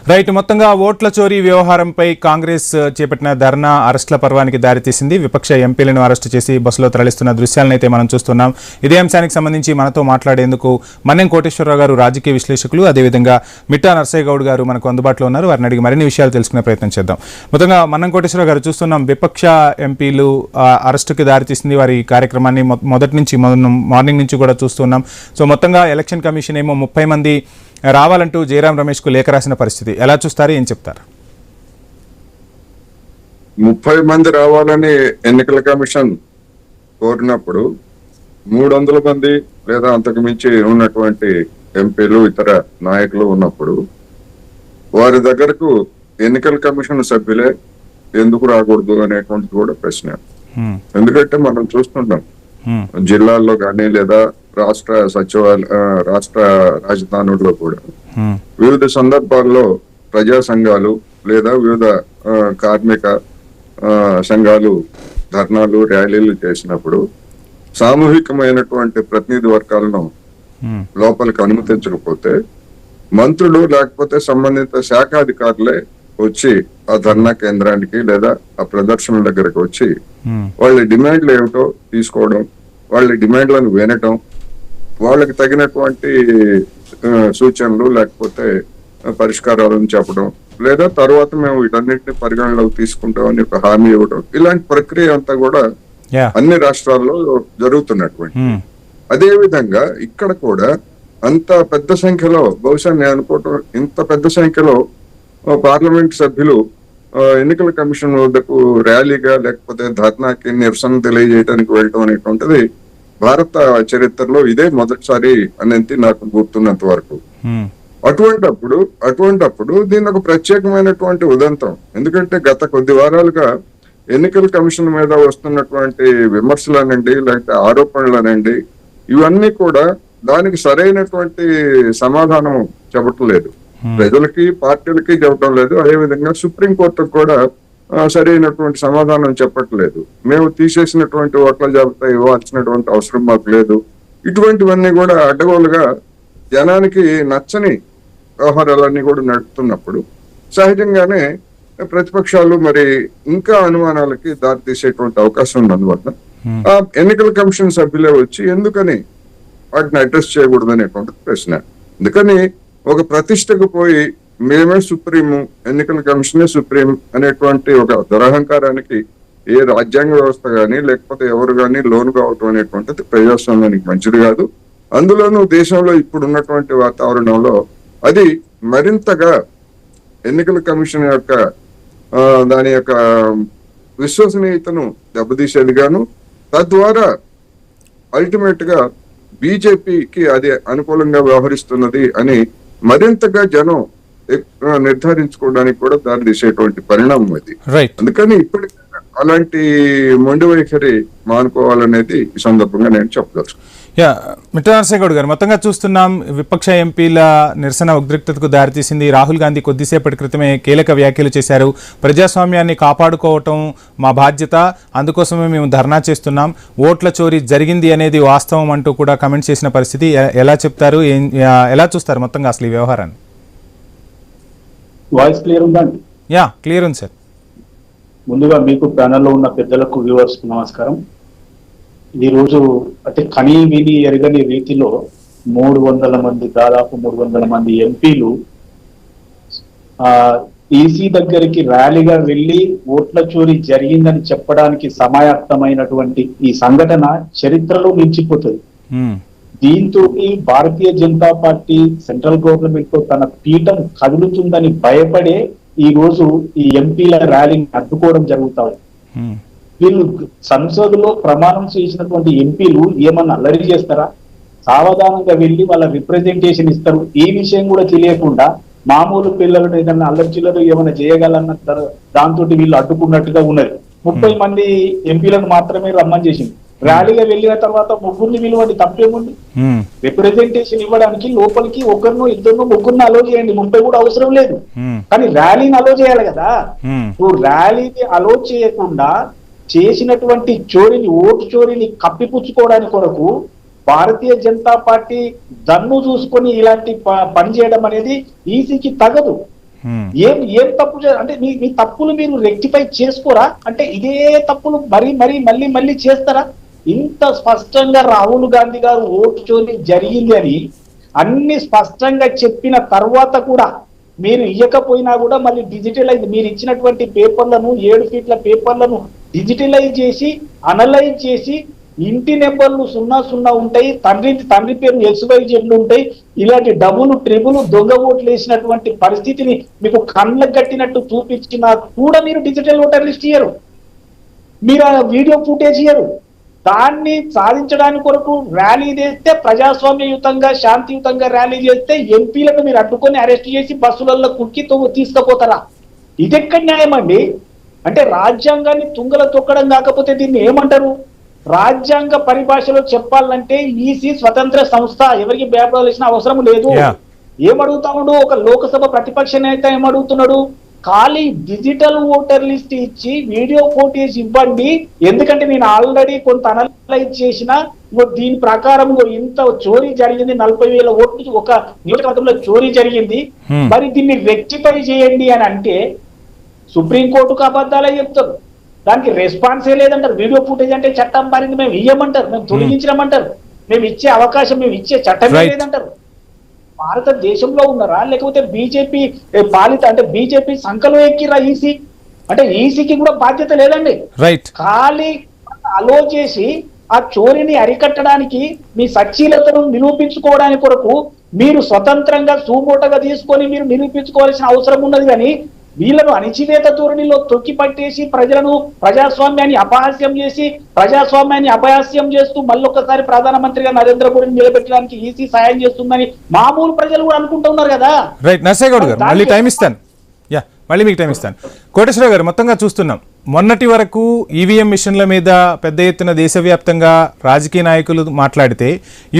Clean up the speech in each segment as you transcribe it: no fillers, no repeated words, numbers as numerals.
Right. మొత్తంగా ఓట్ల చోరీ వ్యవహారంపై కాంగ్రెస్ చేపట్టిన ధర్నా అరెస్టుల పర్వానికి దారితీసింది. విపక్ష ఎంపీలను అరెస్టు చేసి బస్సులో తరలిస్తున్న దృశ్యాలనైతే మనం చూస్తున్నాం. ఇదే అంశానికి సంబంధించి మనతో మాట్లాడేందుకు మన్నెం కోటేశ్వరరావు గారు, రాజకీయ విశ్లేషకులు, అదేవిధంగా మిట్టా నరసయ్య గౌడ్ గారు మనకు అందుబాటులో ఉన్నారు. వారిని అడిగి మరిన్ని విషయాలు తెలుసుకునే ప్రయత్నం చేద్దాం. మొత్తంగా మన్నెం కోటేశ్వరరావు గారు, చూస్తున్నాం విపక్ష ఎంపీలు అరెస్టుకి దారితీసింది. వారి కార్యక్రమాన్ని మొదటి నుంచి మార్నింగ్ నుంచి కూడా చూస్తున్నాం. సో మొత్తంగా ఎలక్షన్ కమిషన్ ఏమో 30 మంది రావాలంటూ జయరాం రమేష్ కు లేఖ రాసిన పరిస్థితి. ఎలా చూస్తారు, ఏం చెప్తారు? 30 మంది రావాలని ఎన్నికల కమిషన్ కోరినప్పుడు 300 మంది లేదా అంతకు మించి ఉన్నటువంటి ఎంపీలు, ఇతర నాయకులు ఉన్నప్పుడు వారి దగ్గరకు ఎన్నికల కమిషన్ సభ్యులే ఎందుకు రాకూడదు అనేటువంటిది కూడా ప్రశ్న. ఎందుకంటే మనం చూస్తుంటాం జిల్లాల్లో కానీ లేదా రాష్ట్ర రాష్ట్ర రాజధానుల్లో కూడా వివిధ సందర్భాల్లో ప్రజా సంఘాలు లేదా వివిధ కార్మిక సంఘాలు ధర్నాలు, ర్యాలీలు చేసినప్పుడు సామూహికమైనటువంటి ప్రతినిధి వర్గాలను లోపలికి అనుమతించకపోతే మంత్రులు లేకపోతే సంబంధిత శాఖాధికారులే వచ్చి ఆ ధర్నా కేంద్రానికి లేదా ఆ ప్రదర్శన దగ్గరకు వచ్చి వాళ్ళ డిమాండ్లు ఏమిటో తీసుకోవడం, వాళ్ళ డిమాండ్లను వినటం, వాళ్ళకి తగినటువంటి సూచనలు లేకపోతే పరిష్కారాలను చెప్పడం, లేదా తర్వాత మేము వీటన్నిటిని పరిగణలోకి తీసుకుంటామని ఒక హామీ ఇవ్వడం, ఇలాంటి ప్రక్రియ అంతా కూడా అన్ని రాష్ట్రాల్లో జరుగుతున్నటువంటి. అదే విధంగా ఇక్కడ కూడా అంత పెద్ద సంఖ్యలో, బహుశా నేను అనుకోవటం ఇంత పెద్ద సంఖ్యలో పార్లమెంట్ సభ్యులు ఎన్నికల కమిషన్ వద్దకు ర్యాలీగా లేకపోతే ధర్నాకి నిరసన తెలియజేయడానికి వెళ్ళడం అనేటువంటిది భారత చరిత్రలో ఇదే మొదటిసారి అనేది నాకు గుర్తున్నంత వరకు. అటువంటప్పుడు దీని ఒక ప్రత్యేకమైనటువంటి ఉదంతం. ఎందుకంటే గత కొద్ది వారాలుగా ఎన్నికల కమిషన్ మీద వస్తున్నటువంటి విమర్శలనండి లేకపోతే ఆరోపణలనండి ఇవన్నీ కూడా దానికి సరైనటువంటి సమాధానం చెప్పట్లేదు. ప్రజలకి, పార్టీలకి చెప్పడం లేదు. అదేవిధంగా సుప్రీంకోర్టుకు కూడా సరైనటువంటి సమాధానం చెప్పట్లేదు. మేము తీసేసినటువంటి ఓట్ల జాబితా ఇవ్వాల్సినటువంటి అవసరం మాకు లేదు. ఇటువంటివన్నీ కూడా అడ్డగోలుగా జనానికి నచ్చని వ్యవహారాలన్నీ కూడా నడుపుతున్నప్పుడు సహజంగానే ప్రతిపక్షాలు మరి ఇంకా అనుమానాలకి దారితీసేటువంటి అవకాశం ఉంది. అందువల్ల ఆ ఎన్నికల కమిషన్ సభ్యులే వచ్చి ఎందుకని వాటిని అడ్రస్ చేయకూడదు అనేటువంటి ప్రశ్న. ఎందుకని ఒక ప్రతిష్టకు పోయి మేమే సుప్రీము, ఎన్నికల కమిషనే సుప్రీం అనేటువంటి ఒక దురహంకారానికి ఏ రాజ్యాంగ వ్యవస్థ గాని లేకపోతే ఎవరు గాని లోను కావటం అనేటువంటిది ప్రజాస్వామ్యానికి మంచిది కాదు. అందులోనూ దేశంలో ఇప్పుడు ఉన్నటువంటి వాతావరణంలో అది మరింతగా ఎన్నికల కమిషన్ యొక్క దాని యొక్క విశ్వసనీయతను దెబ్బతీసేదిగాను, తద్వారా అల్టిమేట్ గా బీజేపీకి అది అనుకూలంగా వ్యవహరిస్తున్నది అని మరింతగా జనం నిర్ధారించుకోవడానికి కూడా దారి తీసేటువంటి పరిణామం అది. అందుకని ఇప్పటికీ అలాంటి మొండి వైఖరి మానుకోవాలనేది ఈ సందర్భంగా నేను చెప్పదలుచుకున్నాను. మిట్టా నరసయ్య గౌడ్ గారు, మొత్తంగా చూస్తున్నాం విపక్ష ఎంపీల నిరసన ఉద్రిక్తతకు దారితీసింది. రాహుల్ గాంధీ కొద్దిసేపటి క్రితమే కీలక వ్యాఖ్యలు చేశారు. ప్రజాస్వామ్యాన్ని కాపాడుకోవటం మా బాధ్యత, అందుకోసమే మేము ధర్నా చేస్తున్నాం, ఓట్ల చోరీ జరిగింది అనేది వాస్తవం అంటూ కూడా కమెంట్ చేసిన పరిస్థితి. ఎలా చెప్తారు, ఎలా చూస్తారు మొత్తంగా అసలు ఈ వ్యవహారాన్ని? వాయిస్ క్లియర్ ఉందండి? క్లియర్ ఉంది సార్. ముందుగా మీకు ప్యానెల్లో ఉన్న పెద్దలకు, వ్యూవర్స్ నమస్కారం. ఈ రోజు అంటే కనీ విని ఎరగని రీతిలో 300 మంది, దాదాపు 300 మంది ఎంపీలు ఈసీ దగ్గరికి ర్యాలీగా వెళ్లి ఓట్ల చోరీ జరిగిందని చెప్పడానికి సమాయత్తమైనటువంటి ఈ సంఘటన చరిత్రలో నిలిచిపోతుంది. దీంతో Bharatiya Janata party central government తో తన పీఠం కదులుతుందని భయపడే ఈ రోజు ఈ ఎంపీల ర్యాలీని అడ్డుకోవడం జరుగుతాయి. వీళ్ళు సంసదులో ప్రమాణం చేసినటువంటి ఎంపీలు ఏమన్నా అల్లరి చేస్తారా? సావధానంగా వెళ్ళి వాళ్ళ రిప్రజెంటేషన్ ఇస్తారు. ఈ విషయం కూడా తెలియకుండా మామూలు పిల్లలను ఏదన్నా అల్లరి చిల్లరు ఏమైనా చేయగలన్న దాంతో వీళ్ళు అడ్డుకున్నట్టుగా ఉన్నది. 30 మంది ఎంపీలను మాత్రమే రమ్మని చేసింది. ర్యాలీగా వెళ్ళిన తర్వాత ముగ్గురిని విలువండి, తప్పేముంది? రిప్రజెంటేషన్ ఇవ్వడానికి లోపలికి ఒకరినో ఇద్దరినో ముగ్గురిని అలో చేయండి, 30 కూడా అవసరం లేదు. కానీ ర్యాలీని అలో చేయాలి కదా. నువ్వు ర్యాలీని అలో చేయకుండా చేసినటువంటి చోరీని, ఓటు చోరీని కప్పిపుచ్చుకోవడానికి కొరకు భారతీయ జనతా పార్టీ దన్ను చూసుకొని ఇలాంటి పని చేయడం అనేది ఈసీకి తగదు. ఏం ఏం తప్పు అంటే మీ తప్పులు మీరు రెక్టిఫై చేసుకోరా? అంటే ఇదే తప్పులు మళ్ళీ మళ్ళీ చేస్తారా? ఇంత స్పష్టంగా రాహుల్ గాంధీ గారు ఓటు చోరీ జరిగింది అని అన్ని స్పష్టంగా చెప్పిన తర్వాత కూడా మీరు ఇవ్వకపోయినా కూడా మళ్ళీ డిజిటలైజ్, మీరు ఇచ్చినటువంటి పేపర్లను 7 ఫీట్ల పేపర్లను డిజిటలైజ్ చేసి అనలైజ్ చేసి ఇంటి నెంబర్లు 00 ఉంటాయి, తండ్రి పేరు XYZ ఉంటాయి. ఇలాంటి డబుల్ ట్రిబుల్ దొంగ ఓట్లు వేసినటువంటి పరిస్థితిని మీకు కళ్ళకు కట్టినట్టు చూపించినా కూడా మీరు డిజిటల్ ఓటర్ లిస్ట్ ఇయ్యరు, మీరు ఆ వీడియో ఫుటేజ్ ఇయ్యరు. దాన్ని సాధించడానికి కొరకు ర్యాలీ చేస్తే, ప్రజాస్వామ్యయుతంగా శాంతియుతంగా ర్యాలీ చేస్తే ఎంపీలను మీరు అడ్డుకొని అరెస్ట్ చేసి బస్సులలో కుక్కి తీసుకుపోతారా? ఇదెక్కడ న్యాయం అండి? అంటే రాజ్యాంగాన్ని తుంగల తొక్కడం కాకపోతే దీన్ని ఏమంటారు? రాజ్యాంగ పరిభాషలో చెప్పాలంటే ఈసీ స్వతంత్ర సంస్థ, ఎవరికి భయపడాల్సిన అవసరం లేదు. ఏమడుగుతాడు ఒక లోకసభ ప్రతిపక్ష నేత, ఏమడుగుతున్నాడు? ఖాళీ డిజిటల్ ఓటర్ లిస్ట్ ఇచ్చి వీడియో ఫోటేజ్ ఇవ్వండి, ఎందుకంటే నేను ఆల్రెడీ కొంత అనలైజ్ చేసిన, దీని ప్రకారం ఇంత చోరీ జరిగింది, 40,000 ఓట్లు ఒక నియోజకవర్గంలో చోరీ జరిగింది, మరి దీన్ని రెక్టిఫై చేయండి అని అంటే సుప్రీంకోర్టుకు అబద్ధాలే చెప్తారు, దానికి రెస్పాన్సే లేదంటారు. వీడియో ఫుటేజ్ అంటే చట్టం మారింది, మేము ఇయ్యమంటారు, మేము తొలగించమంటారు, మేము ఇచ్చే అవకాశం, మేము ఇచ్చే చట్టమే లేదంటారు. భారతదేశంలో ఉన్నారా లేకపోతే బీజేపీ పాలిత, అంటే బీజేపీ సంఖలో ఎక్కిరా ఈసీ? అంటే ఈసీకి కూడా బాధ్యత లేదండి. ఖాళీ అలో చేసి ఆ చోరీని అరికట్టడానికి, మీ సచ్చీలతను నిరూపించుకోవడానికి కొరకు మీరు స్వతంత్రంగా సూమోటగా తీసుకొని మీరు నిరూపించుకోవాల్సిన అవసరం ఉన్నది. కానీ వీళ్ళను అణిచివేత ధోరణిలో తొక్కి పట్టేసి ప్రజాస్వామ్యాన్ని అపహాస్యం చేస్తూ మళ్ళొకసారి ప్రధానమంత్రిగా నరేంద్ర మోడీని నిలబెట్టడానికి ఈసీ సాయం చేస్తుందని మామూలు ప్రజలు కూడా అనుకుంటున్నారు కదా. రైట్, నర్సయ్య గౌడ్ గారు మళ్ళీ టైం ఇస్తాను, మళ్ళీ మీకు టైం ఇస్తాను. కోటేశ్వరరావు గారు, మొత్తంగా చూస్తున్నాం మొన్నటి వరకు ఈవీఎం మిషన్ల మీద పెద్ద ఎత్తున దేశవ్యాప్తంగా రాజకీయ నాయకులు మాట్లాడితే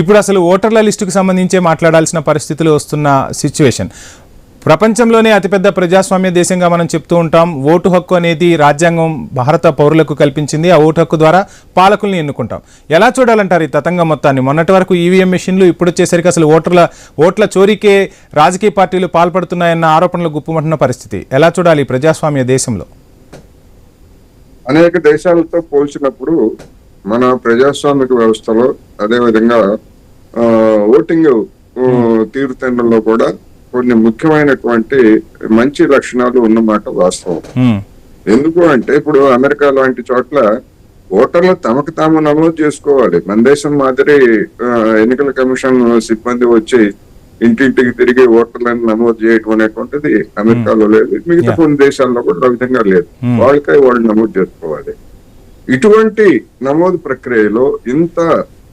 ఇప్పుడు అసలు ఓటర్ల లిస్టుకు సంబంధించే మాట్లాడాల్సిన పరిస్థితులు వస్తున్న సిచ్యువేషన్. ప్రపంచంలోనే అతిపెద్ద ప్రజాస్వామ్య దేశంగా మనం చెప్తూ ఉంటాం. ఓటు హక్కు అనేది రాజ్యాంగం భారత పౌరులకు కల్పించింది. ఆ ఓటు హక్కు ద్వారా పాలకుల్ని ఎన్నుకుంటాం. ఎలా చూడాలంటారు ఈ తతంగం మొత్తాన్ని? మొన్నటి వరకు ఈవీఎం మెషిన్లు, ఇప్పుడు వచ్చేసరికి అసలు ఓట్ల చోరీకే రాజకీయ పార్టీలు పాల్పడుతున్నాయన్న ఆరోపణలు గుప్పుమంటున్న పరిస్థితి. ఎలా చూడాలి ఈ ప్రజాస్వామ్య దేశంలో? అనేక దేశాలతో పోల్చినప్పుడు మన ప్రజాస్వామిక వ్యవస్థలో, అదేవిధంగా ఓటింగ్ తీరుతెన్నుల్లో కూడా కొన్ని ముఖ్యమైనటువంటి మంచి లక్షణాలు ఉన్నమాట వాస్తవం. ఎందుకు అంటే ఇప్పుడు అమెరికా లాంటి చోట్ల ఓటర్లు తమకు తాము నమోదు చేసుకోవాలి. మన దేశం మాదిరి ఎన్నికల కమిషన్ సిబ్బంది వచ్చి ఇంటింటికి తిరిగి ఓటర్లను నమోదు చేయడం అనేటువంటిది అమెరికాలో లేదు. మిగతా కొన్ని దేశాల్లో కూడా ఆ విధంగా లేదు. వాళ్ళకై వాళ్ళు నమోదు చేసుకోవాలి. ఇటువంటి నమోదు ప్రక్రియలో ఇంత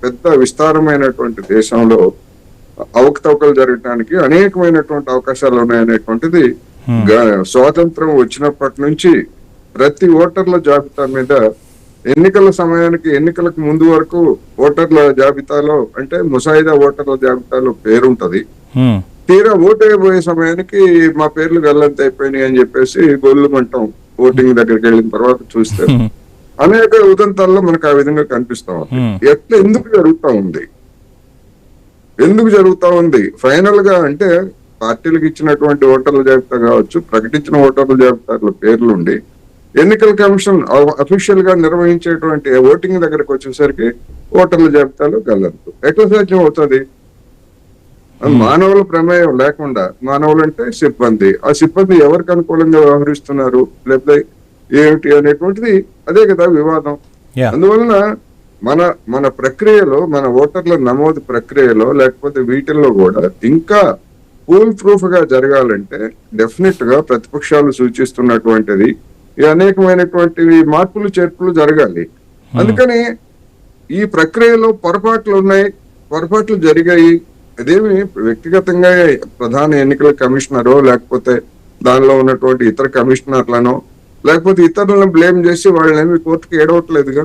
పెద్ద విస్తారమైనటువంటి దేశంలో అవకతవకలు జరగడానికి అనేకమైనటువంటి అవకాశాలు ఉన్నాయనేటువంటిది స్వాతంత్రం వచ్చినప్పటి నుంచి ప్రతి ఓటర్ల జాబితా మీద ఎన్నికల సమయానికి, ఎన్నికలకు ముందు వరకు ఓటర్ల జాబితాలో, అంటే ముసాయిదా ఓటర్ల జాబితాలో పేరుంటది. తీరా ఓటు అయిపోయే సమయానికి మా పేర్లు గల్లంత అయిపోయినాయి అని చెప్పేసి గొల్లుమంటాం. ఓటింగ్ దగ్గరికి వెళ్ళిన తర్వాత చూస్తే అనేక ఉదంతాల్లో మనకు ఆ విధంగా కనిపిస్తా ఉంది. ఎందుకు జరుగుతా ఉంది ఫైనల్ గా అంటే పార్టీలకు ఇచ్చినటువంటి ఓటర్ల జాబితా కావచ్చు, ప్రకటించిన ఓటర్ల జాబితాలో పేర్లుండి ఎన్నికల కమిషన్ అఫీషియల్ గా నిర్వహించేటువంటి ఓటింగ్ దగ్గరకు వచ్చేసరికి ఓటర్ల జాబితాలో గల్లంతు. ఎట్లా సాధ్యం అవుతుంది? మానవుల ప్రమేయం లేకుండా, మానవులు అంటే సిబ్బంది, ఆ సిబ్బంది ఎవరికి అనుకూలంగా వ్యవహరిస్తున్నారు లేకపోతే ఏమిటి అనేటువంటిది అదే కదా వివాదం. అందువలన మన ప్రక్రియలో, మన ఓటర్ల నమోదు ప్రక్రియలో లేకపోతే వీటిల్లో కూడా ఇంకా ఫుల్ ప్రూఫ్ గా జరగాలంటే డెఫినెట్ గా ప్రతిపక్షాలు సూచిస్తున్నటువంటిది ఈ అనేకమైనటువంటి మార్పులు చేర్పులు జరగాలి. అందుకని ఈ ప్రక్రియలో పొరపాట్లు జరిగాయి. అదేమి వ్యక్తిగతంగా ప్రధాన ఎన్నికల కమిషనరో లేకపోతే దానిలో ఉన్నటువంటి ఇతర కమిషనర్లను లేకపోతే ఇతరులను బ్లేమ్ చేసి వాళ్ళని కోర్టుకి ఏడవట్లేదుగా.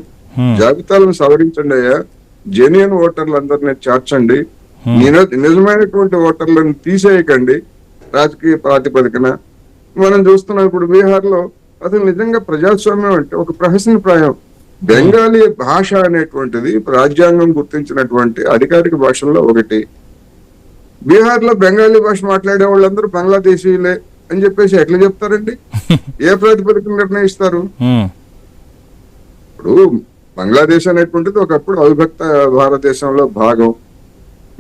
జాబితాలను సవరించండి అయ్యా, జెన్యున్ ఓటర్లందరినీ చేర్చండి, నిజమైనటువంటి ఓటర్లను తీసేయకండి రాజకీయ ప్రాతిపదికన. మనం చూస్తున్నాం ఇప్పుడు బీహార్ లో అసలు నిజంగా ప్రజాస్వామ్యం అంటే ఒక ప్రహసనప్రాయం. బెంగాలీ భాష అనేటువంటిది రాజ్యాంగం గుర్తించినటువంటి అధికారిక భాషల్లో ఒకటి. బీహార్ లో బెంగాలీ భాష మాట్లాడే వాళ్ళందరూ బంగ్లాదేశీయులే, అని చెప్పేసి ఎట్లా చెప్తారండి? ఏ ప్రాతిపదికన నిర్ణయిస్తారు? ఇప్పుడు బంగ్లాదేశ్ అనేటువంటిది ఒకప్పుడు అవిభక్త భారతదేశంలో భాగం.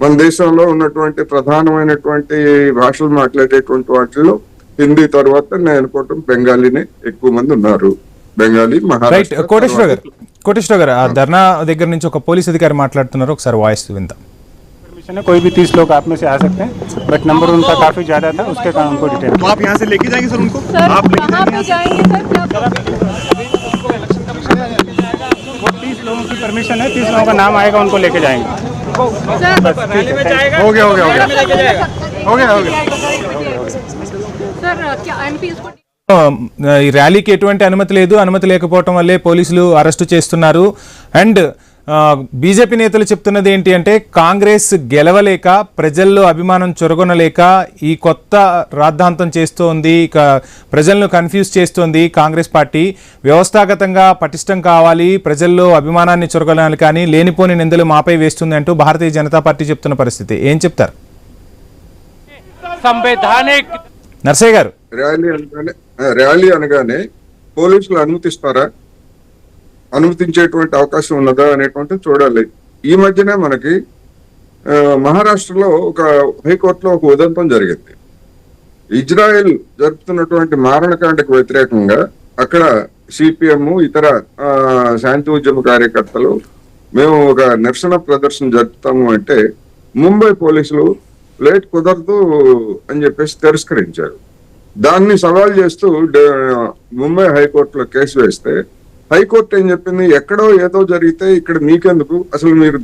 మన దేశంలో ఉన్నటువంటి ప్రధానమైనటువంటి భాషలు మాట్లాడేటువంటి వాటిలో హిందీ తర్వాత నేను అనుకోవటం బెంగాలీనే ఎక్కువ మంది ఉన్నారు. బెంగాలీ, మహారాష్ట్ర. కోటేశ్వర గారు, ఆ ధర్నా దగ్గర నుంచి ఒక పోలీస్ అధికారి మాట్లాడుతున్నారు, ఒకసారి వాయిస్ విందాం. कोई भी 30 लोग आप में से आ सकते हैं, बट नंबर उनका काफी ज्यादा था, उसके कारण उनको डिटेन। तो आप यहाँ से लेके जाएंगे सर उनको? सर, आप लेके कहाँ जाएंगे? पे जाएंगे सर? वो 30 लोगों की परमिशन है, 30 लोगों का नाम आएगा, उनको लेके जाएंगे। हो गया हो गया हो गया हो गया हो गया। सर क्या एमपी इसको ఈ ర్యాలీకి ఎటువంటి అనుమతి లేదు, అనుమతి లేకపోవటం వల్లే పోలీసులు అరెస్టు చేస్తున్నారు. అండ్ బీజేపీ నేతలు చెప్తున్నది ఏంటి అంటే, కాంగ్రెస్ గెలవలేక, ప్రజల్లో అభిమానం చొరగొనలేక ఈ కొత్త రాద్ధాంతం చేస్తోంది, ఇక ప్రజలను కన్ఫ్యూజ్ చేస్తోంది కాంగ్రెస్ పార్టీ. వ్యవస్థాగతంగా పటిష్టం కావాలి, ప్రజల్లో అభిమానాన్ని చొరగొనాలి, కానీ లేనిపోని నిందలు మాపై వేస్తుంది అంటూ భారతీయ జనతా పార్టీ చెప్తున్న పరిస్థితి. ఏం చెప్తారు నర్సయ్య గారు? ర్యాలీ అనగానే పోలీసులు అనుమతిస్తారా, అనుమతించేటువంటి అవకాశం ఉన్నదా అనేటువంటిది చూడాలి. ఈ మధ్యనే మనకి మహారాష్ట్రలో ఒక హైకోర్టులో ఒక ఉదంతం జరిగింది. ఇజ్రాయెల్ జరుపుతున్నటువంటి మారణకాండకు వ్యతిరేకంగా అక్కడ సిపిఎం, ఇతర శాంతి ఉద్యమ కార్యకర్తలు మేము ఒక నిరసన ప్రదర్శన జరుపుతాము అంటే ముంబై పోలీసులు లేట్ కుదరదు అని చెప్పేసి తిరస్కరించారు. దాన్ని సవాల్ చేస్తూ ముంబై హైకోర్టులో కేసు వేస్తే హైకోర్టు ఏం చెప్పింది, ఎక్కడో ఏదో జరిగితే ఇక్కడ మీకెందుకు, అసలు మీరు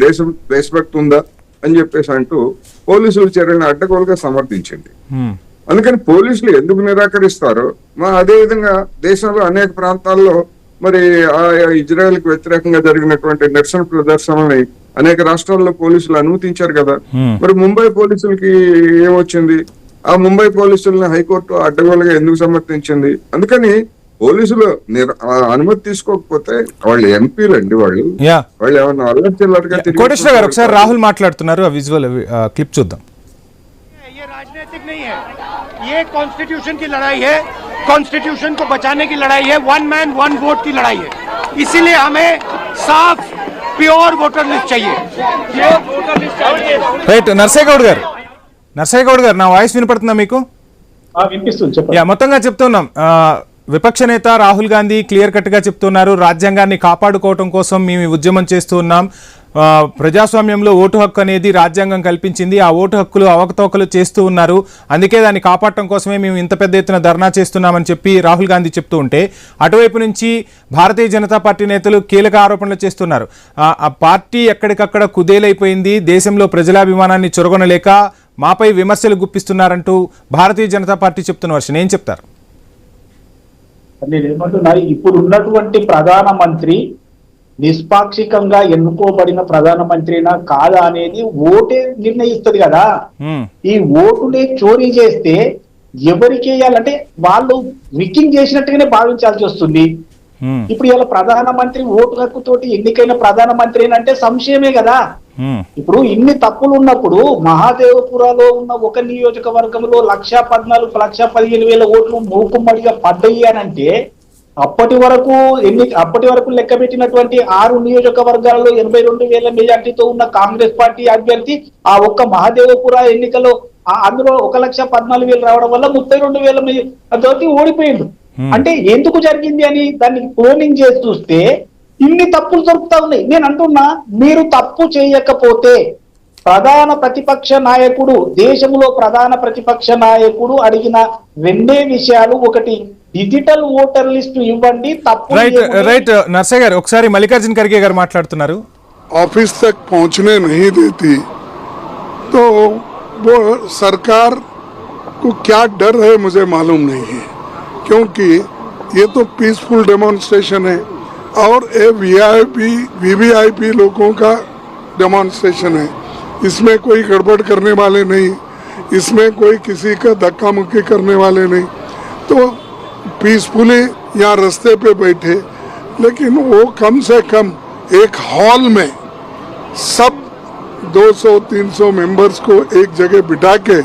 దేశభక్తి ఉందా అని చెప్పేసి అంటూ పోలీసుల చర్యను అడ్డగోలుగా సమర్థించింది. అందుకని పోలీసులు ఎందుకు నిరాకరిస్తారో, అదే విధంగా దేశంలో అనేక ప్రాంతాల్లో మరి ఆ ఇజ్రాయెల్ కి వ్యతిరేకంగా జరిగినటువంటి నిరసన ప్రదర్శనల్ని అనేక రాష్ట్రాల్లో పోలీసులు అనుమతించారు కదా. మరి ముంబై పోలీసులకి ఏమొచ్చింది? ఆ ముంబై పోలీసుల్ని హైకోర్టు అడ్డగోలుగా ఎందుకు సమర్థించింది? అందుకని పోలీసులు అనుమతి తీసుకోకపోతే వాళ్ళు ఎంపీలు అండి, వాళ్ళు ఏమన్నా అల్లరి చిల్లరగా. కోటేశ్వర గారు, ఒకసారి రాహుల్ మాట్లాడుతున్నారు, ఆ విజువల్ క్లిప్ చూద్దాం. ये राजनीतिक नहीं है, ये कॉन्स्टिट्यूशन की लड़ाई है, कॉन्स्टिट्यूशन को बचाने की लड़ाई है, वन मैन वन वोट की लड़ाई है। इसीलिए हमें साफ प्योर वोटर लिस्ट चाहिए। రైట్, నర్సయ్య గౌడ్ గారు, నా వాయిస్ వినపడుతుందా మీకు? వినిపిస్తుంది, చెప్పండి. మొత్తంగా చెప్తున్నాం, విపక్ష నేత రాహుల్ గాంధీ క్లియర్ కట్ గా చెప్తున్నారు, రాజ్యాంగాన్ని కాపాడుకోవటం కోసం మేము ఉద్యమం చేస్తూ ఉన్నాం. ప్రజాస్వామ్యంలో ఓటు హక్కు అనేది రాజ్యాంగం కల్పించింది, ఆ ఓటు హక్కులు అవకతవకలు చేస్తూ ఉన్నారు, అందుకే దాన్ని కాపాడటం కోసమే మేము ఇంత పెద్ద ఎత్తున ధర్నా చేస్తున్నామని చెప్పి రాహుల్ గాంధీ చెప్తూ ఉంటే, అటువైపు నుంచి భారతీయ జనతా పార్టీ నేతలు కీలక ఆరోపణలు చేస్తున్నారు. ఆ పార్టీ ఎక్కడికక్కడ కుదేలైపోయింది, దేశంలో ప్రజలాభిమానాన్ని చొరగొనలేక మాపై విమర్శలు గుప్పిస్తున్నారంటూ భారతీయ జనతా పార్టీ చెప్తున్న వర్షన్ ఏం చెప్తారు? నేను ఏమంటున్నా, ఇప్పుడు ఉన్నటువంటి ప్రధానమంత్రి నిష్పాక్షికంగా ఎన్నుకోబడిన ప్రధానమంత్రినా కాదా అనేది ఓటే నిర్ణయిస్తుంది కదా. ఈ ఓటుని చోరీ చేస్తే ఎవరికి వేయాలంటే వాళ్ళు విక్కింగ్ చేసినట్టుగానే భావించాల్సి వస్తుంది. ఇప్పుడు ఇలా ప్రధానమంత్రి ఓటు హక్కుతోటి ఎన్నికైన ప్రధానమంత్రి అంటే సంశయమే కదా. ఇప్పుడు ఇన్ని తప్పులు ఉన్నప్పుడు మహాదేవపురాలో ఉన్న ఒక నియోజకవర్గంలో 1,14,000, 1,15,000 ఓట్లు మూకుమ్మడిగా పడ్డాయి అని అంటే, అప్పటి వరకు లెక్క పెట్టినటువంటి 6 నియోజకవర్గాలలో 82,000 మెజార్టీతో ఉన్న కాంగ్రెస్ పార్టీ అభ్యర్థి ఆ ఒక్క మహాదేవపుర ఎన్నికలో అందులో 1,14,000 రావడం వల్ల 32,000 తోటి ఓడిపోయింది. అంటే ఎందుకు జరిగింది అని దాన్ని క్లోనింగ్ చేసి చూస్తే ఇన్ని తప్పులు దొరుకుతా ఉన్నాయి. నేను అంటున్నా, మీరు తప్పు చేయకపోతే ప్రధాన ప్రతిపక్ష నాయకుడు, దేశంలో ప్రధాన ప్రతిపక్ష నాయకుడు అడిగిన 2 విషయాలు, ఒకటి డిజిటల్ ఓటర్ లిస్ట్ ఇవ్వండి, తప్పు. రైట్ నర్సయ్య గారు, ఒకసారి మల్లికార్జున ఖర్గే గారు మాట్లాడుతున్నారు. ఆఫీస్ तक पहुंचने नहीं देती तो वो सरकार को क्या डर है मुझे मालूम नहीं है, क्योंकि ये तो पीसफुल डेमोन्स्ट्रेशन है और ये वीवीआईपी लोगों का डेमोन्स्ट्रेशन है. इसमें कोई गड़बड़ करने वाले नहीं, इसमें कोई किसी का धक्का मुक्की करने वाले नहीं. तो पीसफुली यहाँ रास्ते पे बैठे, लेकिन वो कम से कम एक हॉल में सब 200-300 मेंबर्स को एक जगह बिठा के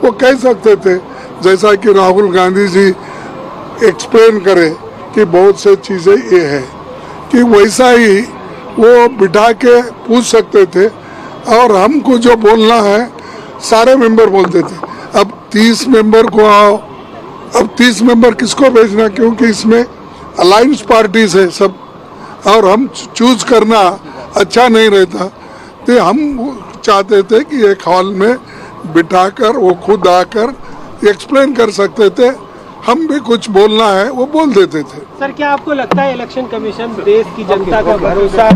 वो कह सकते थे जैसा कि राहुल गांधी जी एक्सप्लेन करे कि बहुत से चीज़ें ये है कि वैसा ही वो बिठा के पूछ सकते थे और हमको जो बोलना है सारे मेंबर बोलते थे। अब 30 मेंबर को आओ, अब 30 मेंबर किसको भेजना, क्योंकि इसमें अलायंस पार्टीज है सब और हम चूज करना अच्छा नहीं रहता। तो हम चाहते थे कि एक हॉल में बिठाकर वो खुद आकर एक्सप्लेन कर सकते थे, हम भी कुछ बोलना है वो बोल देते थे। सर क्या आपको लगता है इलेक्शन कमीशन देश की जनता का भरोसा है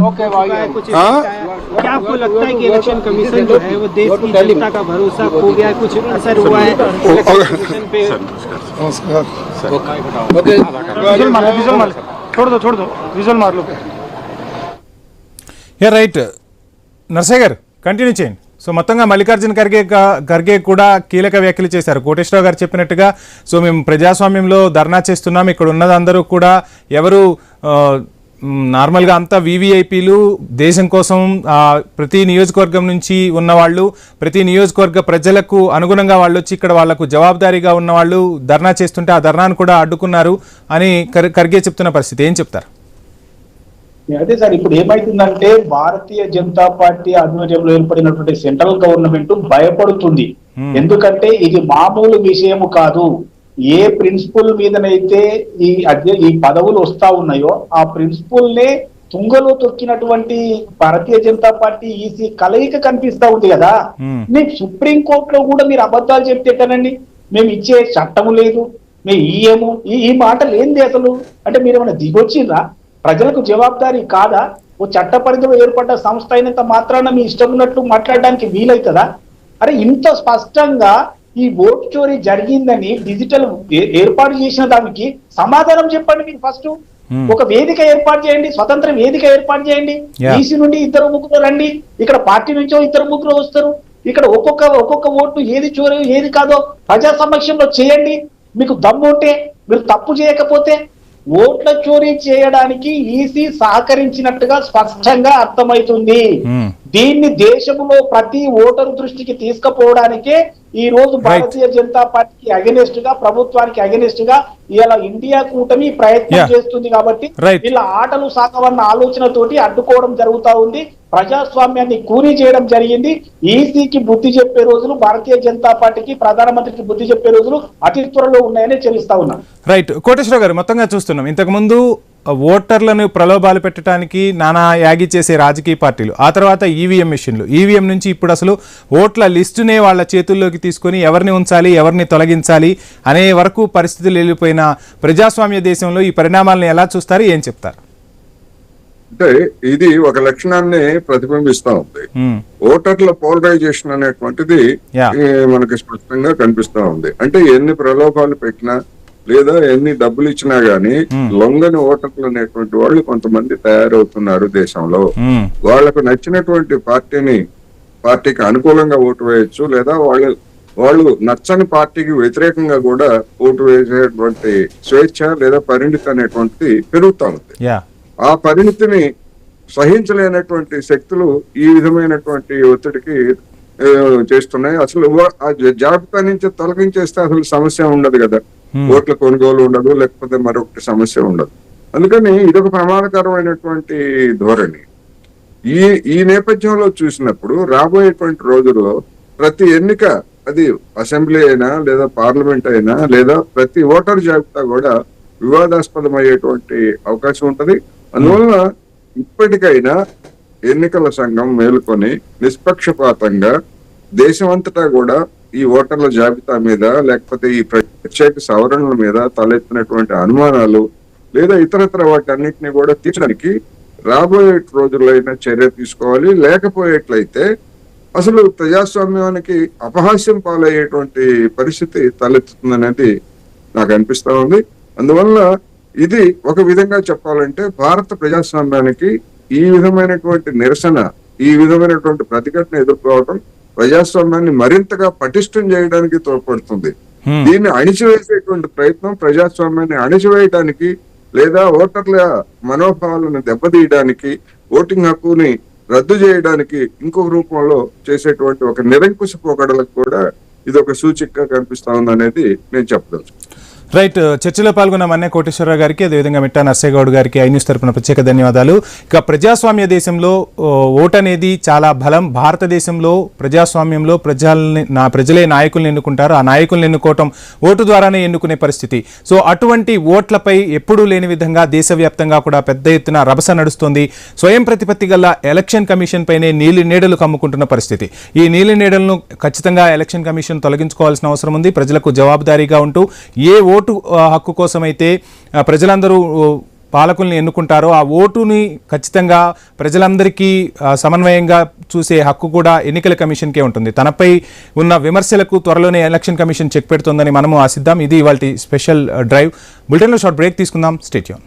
कुछ क्या आपको लगता है कि इलेक्शन कमीशन जो है वो देश की जनता का भरोसा खो गया, कुछ असर हुआ है इलेक्शन पे? छोड़ दो विजुअल मार लो। యా రైట్ నర్సయ్య గారు కంటిన్యూ చేయండి. సో మొత్తంగా మల్లికార్జున ఖర్గే కూడా కీలక వ్యాఖ్యలు చేశారు. కోటేశ్వరరావు గారు చెప్పినట్టుగా సో మేము ప్రజాస్వామ్యంలో ధర్నా చేస్తున్నాం, ఇక్కడ ఉన్నదందరూ కూడా ఎవరు నార్మల్గా అంతా వీవీఐపీలు, దేశం కోసం ప్రతి నియోజకవర్గం నుంచి ఉన్నవాళ్ళు, ప్రతి నియోజకవర్గ ప్రజలకు అనుగుణంగా వాళ్ళు వచ్చి ఇక్కడ వాళ్లకు జవాబుదారీగా ఉన్నవాళ్ళు ధర్నా చేస్తుంటే ఆ ధర్నాను కూడా అడ్డుకున్నారు అని ఖర్గే చెప్తున్న పరిస్థితి. ఏం చెప్తారు? అదే సార్, ఇప్పుడు ఏమైతుందంటే భారతీయ జనతా పార్టీ ఆధ్వర్యంలో ఏర్పడినటువంటి సెంట్రల్ గవర్నమెంట్ భయపడుతుంది. ఎందుకంటే ఇది మామూలు విషయము కాదు. ఏ ప్రిన్సిపల్ మీదనైతే ఈ పదవులు వస్తా ఉన్నాయో ఆ ప్రిన్సిపల్ నే తుంగలో తొక్కినటువంటి భారతీయ జనతా పార్టీ ఈసీ కలయిక కనిపిస్తా ఉంది కదా. మీకు సుప్రీం కోర్టులో కూడా మీరు అబద్ధాలు చెప్తేటనండి, మేము ఇచ్చే చట్టము లేదు, మేము ఇయ్యము, ఈ మాటలు ఏంది అసలు? అంటే మీరు ఏమైనా దిగొచ్చిండ్రా? ప్రజలకు జవాబుదారీ కాదా? ఓ చట్ట పరిధిలో ఏర్పడ్డ సంస్థ అయినంత మాత్రాన మీ ఇష్టం ఉన్నట్లు మాట్లాడడానికి వీలవుతుందా? అరే ఇంత స్పష్టంగా ఈ ఓటు చోరీ జరిగిందని డిజిటల్ ఏర్పాటు చేసిన దానికి సమాధానం చెప్పండి. మీరు ఫస్ట్ ఒక వేదిక ఏర్పాటు చేయండి, స్వతంత్ర వేదిక ఏర్పాటు చేయండి. ఈసీ నుండి 2 ముగ్గురు రండి, ఇక్కడ పార్టీ నుంచో 2 ముగ్గురు వస్తారు. ఇక్కడ ఒక్కొక్క ఓటు ఏది చోరీ ఏది కాదో ప్రజా సమక్షంలో చేయండి. మీకు దమ్ము ఉంటే, మీరు తప్పు చేయకపోతే. ఓట్ల చోరీ చేయడానికి ఈసీ సహకరించినట్టుగా స్పష్టంగా అర్థమవుతుంది. దీన్ని దేశంలో ప్రతి ఓటరు దృష్టికి తీసుకుపోవడానికే ఈ రోజు భారతీయ జనతా పార్టీకి అగెనిస్ట్ గా, ప్రభుత్వానికి అగెనిస్ట్ గా ఇలా ఇండియా కూటమి ప్రయత్నం చేస్తుంది. కాబట్టి వీళ్ళ ఆటలు సాగవన్న ఆలోచనతోటి అడ్డుకోవడం జరుగుతా ఉంది. ప్రజాస్వామ్యాన్ని కూనీ చేయడం జరిగింది. ఈసీకి బుద్ధి చెప్పే రోజులు, భారతీయ జనతా పార్టీకి, ప్రధానమంత్రికి బుద్ధి చెప్పే రోజులు అతి త్వరలో ఉన్నాయని చెల్లిస్తా ఉన్నాం. రైట్ కోటేశ్వరరావు గారు, మొత్తంగా చూస్తున్నాం ఇంతకుముందు ఓటర్లను ప్రలోభాలు పెట్టడానికి నానా యాగి చేసే రాజకీయ పార్టీలు, ఆ తర్వాత ఈవీఎం మిషన్లు, ఈవీఎం నుంచి ఇప్పుడు అసలు ఓట్ల లిస్టునే వాళ్ళ చేతుల్లోకి తీసుకొని ఎవరిని ఉంచాలి, ఎవరిని తొలగించాలి అనే వరకు పరిస్థితులు వెళ్ళిపోయిన ప్రజాస్వామ్య దేశంలో ఈ పరిణామాలను ఎలా చూస్తారు, ఏం చెప్తారు? అంటే ఇది ఒక లక్షణాన్ని ప్రతిబింబిస్తా ఉంది. ఓటర్ల పోలరైజేషన్ అనేటువంటిది మనకి స్పష్టంగా కనిపిస్తా ఉంది. అంటే ఎన్ని ప్రలోభాలు పెట్టినా లేదా ఎన్ని డబ్బులు ఇచ్చినా గానీ లొంగని ఓటర్లు అనేటువంటి వాళ్ళు కొంతమంది తయారవుతున్నారు దేశంలో. వాళ్లకు నచ్చినటువంటి పార్టీకి అనుకూలంగా ఓటు వేయచ్చు, లేదా వాళ్ళు నచ్చని పార్టీకి వ్యతిరేకంగా కూడా ఓటు వేసేటువంటి స్వేచ్ఛ లేదా పరిణితి అనేటువంటిది పెరుగుతా ఉంది. ఆ పరిణితిని సహించలేనటువంటి శక్తులు ఈ విధమైనటువంటి ఒత్తిడికి చేస్తున్నాయి. అసలు ఆ జాబితా నుంచి తొలగించేస్తే అసలు సమస్య ఉండదు కదా, ఓట్ల కొనుగోలు ఉండదు, లేకపోతే మరొకటి సమస్య ఉండదు. అందుకని ఇదొక ప్రమాదకరమైనటువంటి ధోరణి. ఈ నేపథ్యంలో చూసినప్పుడు రాబోయేటువంటి రోజుల్లో ప్రతి ఎన్నిక, అది అసెంబ్లీ అయినా లేదా పార్లమెంట్ అయినా లేదా ప్రతి ఓటర్ జాబితా కూడా వివాదాస్పదమయ్యేటువంటి అవకాశం ఉంటది. అందువలన ఇప్పటికైనా ఎన్నికల సంఘం మేలుకొని నిష్పక్షపాతంగా దేశమంతటా కూడా ఈ ఓటర్ల జాబితా మీద లేకపోతే ఈ ప్రత్యేక సవరణల మీద తలెత్తినటువంటి అనుమానాలు లేదా ఇతరత్ర వాటన్నిటిని కూడా తీర్చడానికి రాబోయే రోజుల్లో అయినా చర్య తీసుకోవాలి. లేకపోయేట్లయితే అసలు ప్రజాస్వామ్యానికి అపహాస్యం పాలయ్యేటువంటి పరిస్థితి తలెత్తుతుందనేది నాకు అనిపిస్తా ఉంది. అందువల్ల ఇది ఒక విధంగా చెప్పాలంటే భారత ప్రజాస్వామ్యానికి ఈ విధమైనటువంటి నిరసన, ఈ విధమైనటువంటి ప్రతిఘటన ఎదుర్కోవడం ప్రజాస్వామ్యాన్ని మరింతగా పటిష్టం చేయడానికి తోడ్పడుతుంది. దీన్ని అణిచివేసేటువంటి ప్రయత్నం ప్రజాస్వామ్యాన్ని అణిచివేయడానికి లేదా ఓటర్ల మనోభావాలను దెబ్బతీయడానికి, ఓటింగ్ హక్కుని రద్దు చేయడానికి ఇంకొక రూపంలో చేసేటువంటి ఒక నిరంకుశ పోకడలకు కూడా ఇది ఒక సూచికగా కనిపిస్తా ఉంది అనేది నేను చెప్పదలుచు. రైట్, చర్చలో పాల్గొన్న మన్నే కోటేశ్వరరావు గారికి, అదేవిధంగా మిట్టా నర్సేగౌడ్ గారికి ఐ న్యూస్ తరపున ప్రత్యేక ధన్యవాదాలు. ఇక ప్రజాస్వామ్య దేశంలో ఓటు అనేది చాలా బలం. భారతదేశంలో ప్రజాస్వామ్యంలో ప్రజలే నాయకుల్ని ఎన్నుకుంటారు. ఆ నాయకుల్ని ఎన్నుకోవటం ఓటు ద్వారానే ఎన్నుకునే పరిస్థితి. సో అటువంటి ఓట్లపై ఎప్పుడూ లేని విధంగా దేశవ్యాప్తంగా కూడా పెద్ద ఎత్తున రభస నడుస్తుంది. స్వయం ప్రతిపత్తి గల ఎలక్షన్ కమిషన్ పైనే నీలి నీడలు కమ్ముకుంటున్న పరిస్థితి. ఈ నీలి నీడలను ఖచ్చితంగా ఎలక్షన్ కమిషన్ తొలగించుకోవాల్సిన అవసరం ఉంది. ప్రజలకు జవాబుదారీగా ఉంటూ ఏ ఓటు హక్కు కోసమైతే ప్రజలందరూ పాలకుల్ని ఎన్నుకుంటారో ఆ ఓటుని ఖచ్చితంగా ప్రజలందరికీ సమన్వయంగా చూసే హక్కు కూడా ఎన్నికల కమిషన్కే ఉంటుంది. తనపై ఉన్న విమర్శలకు త్వరలోనే ఎలక్షన్ కమిషన్ చెక్ పెడుతుందని మనము ఆశిద్దాం. ఇది ఇవాల్టి స్పెషల్ డ్రైవ్. బులెటిన్లో షార్ట్ బ్రేక్ తీసుకుందాం. Stay tune.